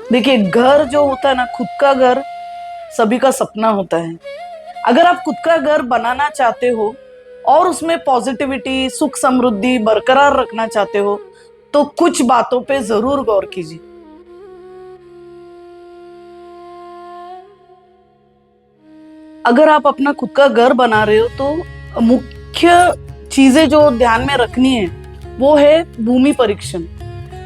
देखिए, घर जो होता है ना, खुद का घर सभी का सपना होता है। अगर आप खुद का घर बनाना चाहते हो और उसमें पॉजिटिविटी, सुख समृद्धि बरकरार रखना चाहते हो, तो कुछ बातों पे जरूर गौर कीजिए। अगर आप अपना खुद का घर बना रहे हो तो मुख्य चीजें जो ध्यान में रखनी है वो है भूमि परीक्षण।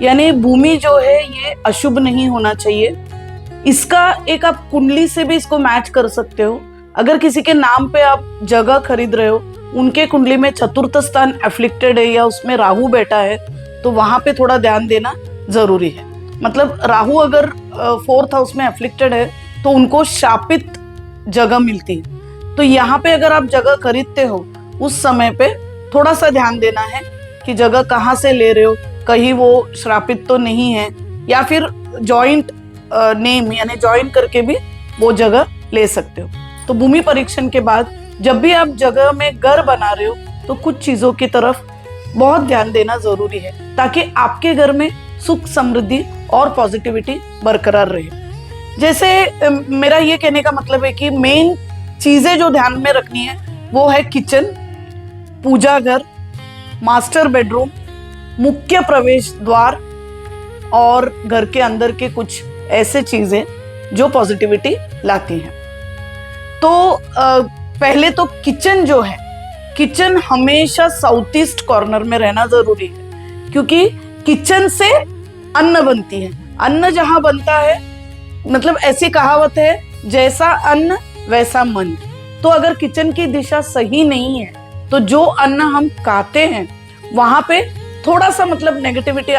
यानी भूमि जो है ये अशुभ नहीं होना चाहिए। इसका एक आप कुंडली से भी इसको मैच कर सकते हो। अगर किसी के नाम पे आप जगह खरीद रहे हो, उनके कुंडली में चतुर्थ स्थान एफ्लिक्टेड है या उसमें राहु बैठा है, तो वहां पे थोड़ा ध्यान देना जरूरी है। मतलब राहु अगर फोर्थ हाउस में एफ्लिक्टेड है तो उनको शापित जगह मिलती है। तो यहाँ पे अगर आप जगह खरीदते हो उस समय पे थोड़ा सा ध्यान देना है कि जगह कहाँ से ले रहे हो, कहीं वो श्रापित तो नहीं है, या फिर जॉइंट नेम यानी जॉइन करके भी वो जगह ले सकते हो। तो भूमि परीक्षण के बाद जब भी आप जगह में घर बना रहे हो तो कुछ चीजों की तरफ बहुत ध्यान देना जरूरी है, ताकि आपके घर में सुख समृद्धि और पॉजिटिविटी बरकरार रहे। जैसे मेरा ये कहने का मतलब है कि मेन चीजें जो ध्यान में रखनी है वो है किचन, पूजा घर, मास्टर बेडरूम, मुख्य प्रवेश द्वार और घर के अंदर के कुछ ऐसे चीजें जो पॉजिटिविटी लाती हैं। तो पहले तो किचन जो है, किचन हमेशा साउथ ईस्ट कॉर्नर में रहना जरूरी है, क्योंकि किचन से अन्न बनती है। अन्न जहां बनता है, मतलब ऐसी कहावत है, जैसा अन्न वैसा मन। तो अगर किचन की दिशा सही नहीं है तो जो अन्न हम खाते हैं वहां पे थोड़ा सा मतलब नेगेटिविटी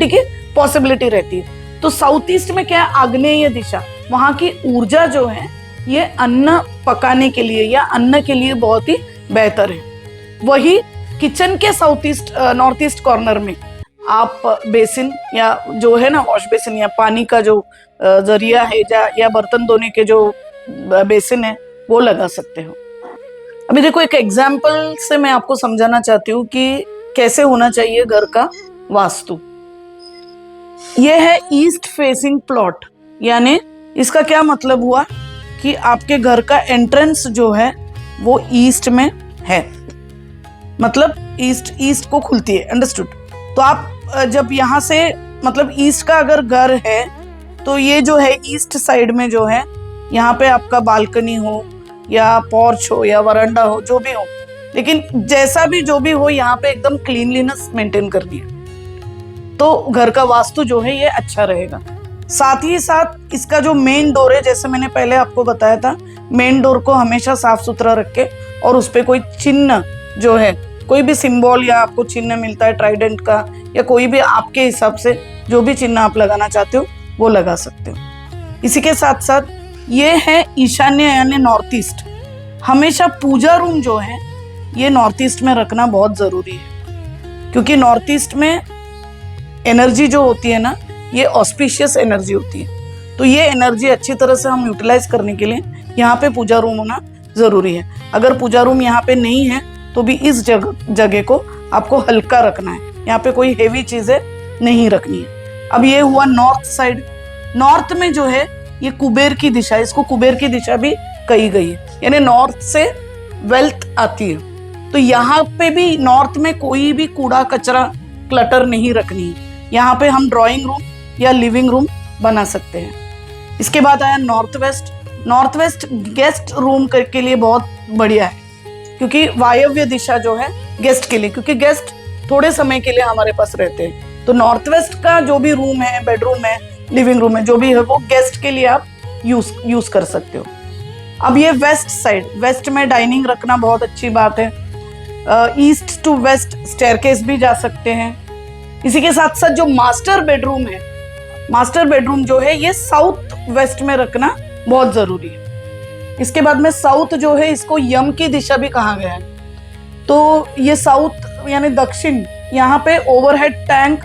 की पॉसिबिलिटी रहती है। तो साउथ ईस्ट में क्या है, आग्नेय दिशा, वहां की ऊर्जा जो है ये अन्न पकाने के लिए या अन्न के लिए बहुत ही बेहतर है। वही किचन के नॉर्थ ईस्ट कॉर्नर में आप बेसिन या जो है ना वॉश बेसिन या पानी का जो जरिया है या बर्तन धोने के जो बेसिन है वो लगा सकते हो। अभी देखो, एक एग्जाम्पल से मैं आपको समझाना चाहती हूँ कि कैसे होना चाहिए घर का वास्तु। ये है ईस्ट फेसिंग प्लॉट, यानी इसका क्या मतलब हुआ कि आपके घर का एंट्रेंस जो है वो ईस्ट में है, मतलब ईस्ट को खुलती है। अंडरस्टूड? तो आप जब यहाँ से मतलब ईस्ट का अगर घर है तो ये जो है ईस्ट साइड में जो है, यहाँ पे आपका बालकनी हो या पोर्च हो या वरांडा हो, जो भी हो, लेकिन जैसा भी जो भी हो, यहाँ पे एकदम क्लीनलीनेस मेंटेन करनी है तो घर का वास्तु जो है ये अच्छा रहेगा। साथ ही साथ इसका जो मेन डोर है, जैसे मैंने पहले आपको बताया था, मेन डोर को हमेशा साफ सुथरा रखे और उस पे कोई चिन्ह जो है, कोई भी सिंबल या आपको चिन्ह मिलता है ट्राइडेंट का या कोई भी आपके हिसाब से जो भी चिन्ह आप लगाना चाहते हो वो लगा सकते हो। इसी के साथ साथ ये है ईशान्य यानी नॉर्थ ईस्ट। हमेशा पूजा रूम जो है ये नॉर्थ ईस्ट में रखना बहुत जरूरी है, क्योंकि नॉर्थ ईस्ट में एनर्जी जो होती है ना, ये ऑस्पिशियस एनर्जी होती है। तो ये एनर्जी अच्छी तरह से हम यूटिलाइज करने के लिए यहाँ पे पूजा रूम होना जरूरी है। अगर पूजा रूम यहाँ पे नहीं है तो भी इस जगह को आपको हल्का रखना है, यहाँ पे कोई हेवी चीजें नहीं रखनी है। अब ये हुआ नॉर्थ साइड। नॉर्थ में जो है ये कुबेर की दिशा, इसको कुबेर की दिशा भी कही गई है, यानी नॉर्थ से वेल्थ आती है। तो यहाँ पे भी नॉर्थ में कोई भी कूड़ा कचरा क्लटर नहीं रखनी है। यहाँ पे हम ड्राइंग रूम या लिविंग रूम बना सकते हैं। इसके बाद आया north west. North west guest room के लिए बहुत बढ़िया है, क्योंकि वायव्य दिशा जो है गेस्ट के लिए, क्योंकि गेस्ट थोड़े समय के लिए हमारे पास रहते हैं। तो नॉर्थ वेस्ट का जो भी रूम है, बेडरूम है, लिविंग रूम है, जो भी है, वो गेस्ट के लिए आप यूज कर सकते हो। अब ये वेस्ट साइड, वेस्ट में डाइनिंग रखना बहुत अच्छी बात है। ईस्ट टू वेस्ट स्टेयरकेस भी जा सकते हैं। इसी के साथ साथ जो मास्टर बेडरूम है, मास्टर बेडरूम जो है ये साउथ वेस्ट में रखना बहुत जरूरी है। इसके बाद में साउथ जो है इसको यम की दिशा भी कहा गया है। तो ये साउथ यानी दक्षिण, यहाँ पे ओवरहेड टैंक,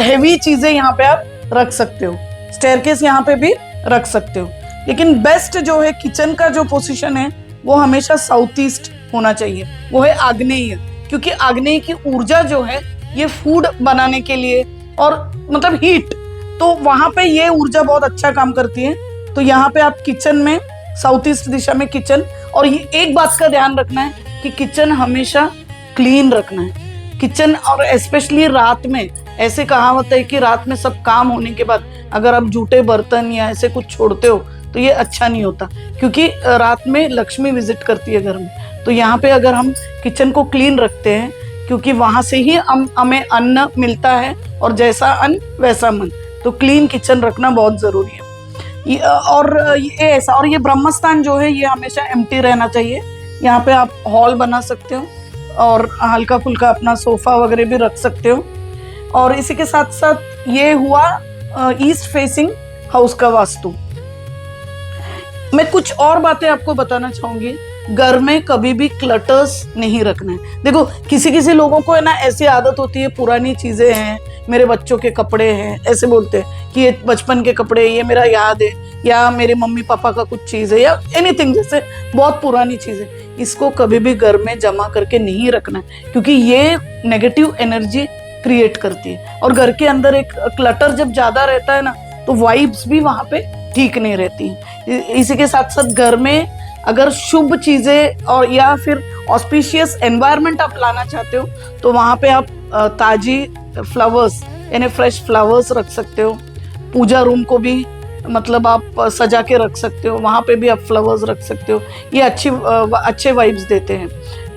हेवी चीजें यहाँ पे आप रख सकते हो। स्टेयरकेस यहाँ पे भी रख सकते हो, लेकिन बेस्ट जो है किचन का जो पोजीशन है वो हमेशा साउथ ईस्ट होना चाहिए, वो है आग्नेय, क्योंकि आग्नेय की ऊर्जा जो है ये फूड बनाने के लिए और मतलब हीट, तो वहां पे ये ऊर्जा बहुत अच्छा काम करती है। तो यहाँ पे आप किचन में, साउथ ईस्ट दिशा में किचन, और ये एक बात का ध्यान रखना है कि किचन हमेशा क्लीन रखना है किचन। और स्पेशली रात में, ऐसे कहावत है कि रात में सब काम होने के बाद अगर आप जूठे बर्तन या ऐसे कुछ छोड़ते हो तो ये अच्छा नहीं होता, क्योंकि रात में लक्ष्मी विजिट करती है घर में। तो यहाँ पे अगर हम किचन को क्लीन रखते हैं, क्योंकि वहां से ही हमें अन्न मिलता है, और जैसा अन्न वैसा मन, तो क्लीन किचन रखना बहुत जरूरी है। ये ऐसा, और ये ब्रह्मस्थान जो है ये हमेशा एम्प्टी रहना चाहिए। यहाँ पे आप हॉल बना सकते हो और हल्का फुल्का अपना सोफा वगैरह भी रख सकते हो। और इसी के साथ साथ ये हुआ ईस्ट फेसिंग हाउस का वास्तु। मैं कुछ और बातें आपको बताना चाहूंगी। घर में कभी भी क्लटर्स नहीं रखना है। देखो, किसी किसी लोगों को है ना ऐसी आदत होती है, पुरानी चीजें हैं, मेरे बच्चों के कपड़े हैं, ऐसे बोलते हैं कि ये बचपन के कपड़े, ये मेरा याद है, या मेरे मम्मी पापा का कुछ चीज है, या एनीथिंग, जैसे बहुत पुरानी चीज है। इसको कभी भी घर में जमा करके नहीं रखना है, क्योंकि ये नेगेटिव एनर्जी क्रिएट करती है। और घर के अंदर एक क्लटर जब ज्यादा रहता है ना, तो वाइब्स भी वहां पे ठीक नहीं रहती हैं। इसी के साथ साथ घर में अगर शुभ चीजें और या फिर ऑस्पिशियस एनवायरनमेंट आप लाना चाहते हो, तो वहां पे आप ताजी फ्लावर्स यानी फ्रेश फ्लावर्स रख सकते हो। पूजा रूम को भी मतलब आप सजा के रख सकते हो, वहां पे भी आप फ्लावर्स रख सकते हो। ये अच्छे वाइब्स देते हैं।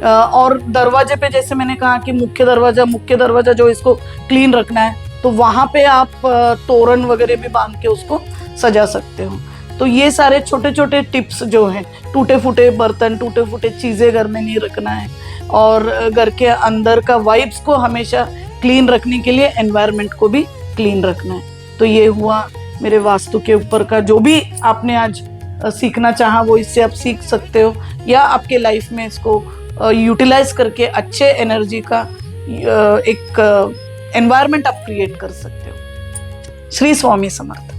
और दरवाजे पे, जैसे मैंने कहा कि मुख्य दरवाजा जो इसको क्लीन रखना है, तो वहां पे आप तोरण वगैरह भी बांध के उसको सजा सकते हो। तो ये सारे छोटे छोटे टिप्स जो हैं, टूटे फूटे बर्तन, टूटे फूटे चीजें घर में नहीं रखना है, और घर के अंदर का वाइब्स को हमेशा क्लीन रखने के लिए एनवायरनमेंट को भी क्लीन रखना है। तो ये हुआ मेरे वास्तु के ऊपर का। जो भी आपने आज सीखना चाहा वो इससे आप सीख सकते हो, या आपके लाइफ में इसको यूटिलाइज करके अच्छे एनर्जी का एक एनवायरनमेंट आप क्रिएट कर सकते हो। श्री स्वामी समर्थ।